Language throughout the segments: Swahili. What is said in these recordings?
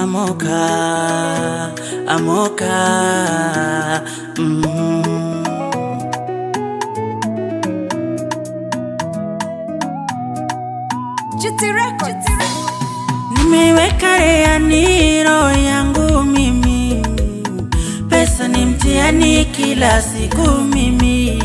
Amoka, amoka, Nimeweka rehani roho yangu mimi, pesa ni mtihani kila siku mimi.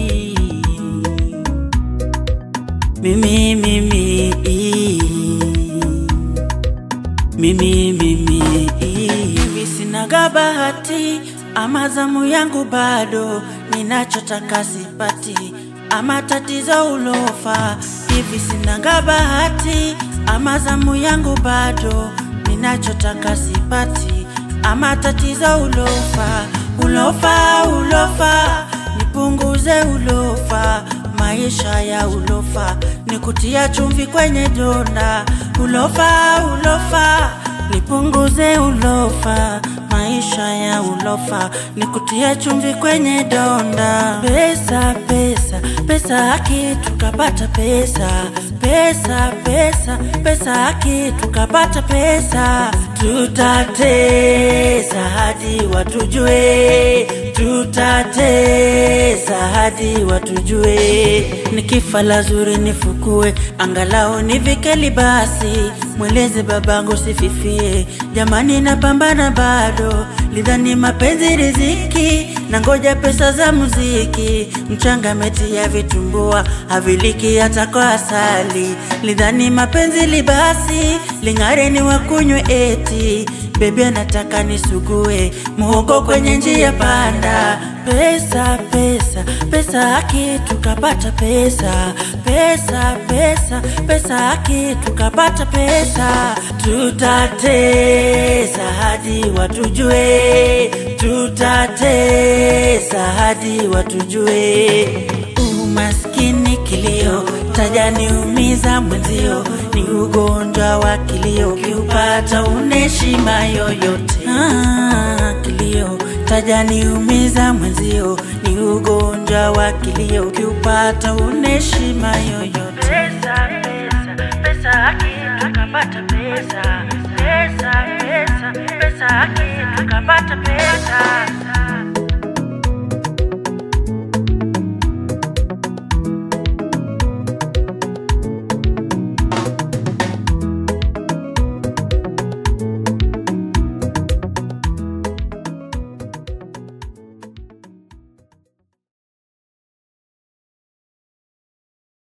Hivi sina bahati, ama zamu yangu bado, ninachotaka sipati, ama tatizo ulofa. Hivi sina bahati, ama zamu yangu bado, ninachotaka sipati, ama tatizo ulofa. Ulofa, nipunguze ulofa, maisha ya ulofa, nikutia chumvi kwenye donda. Ulofa, nipunguze ulofa, maisha ya ulofa, nikutia chumvi kwenye donda. Pesa haki tukapata pesa. Pesa haki tukapata pesa. Tutatesa hadi watujue, nikifa lazuri nifukue, angalau nivike libasi, mweleze babangu sififie. Jamani napambana bado, lidhani mapenzi riziki, na ngoja pesa za muziki. Mchanga meti ya vitumbua, haviliki hata kwa asali. Lidhani mapenzi libasi, lingare ni wakunywe eti. Baby anataka nisugue, muhogo kwenye njia panda. Pesa haki tukapata pesa. Pesa haki tukapata pesa. Tutatesa hadi watujue, umaskini kilio, tajaniumiza mwenzio, ni ugonjwa wa kilio, kiupata uneshima yoyote. Kilio, tajaniumiza mwenzio, ni ugonjwa wa kilio, kiupata uneshima yoyote. Pesa haki tukapata pesa. Pesa haki tukapata pesa.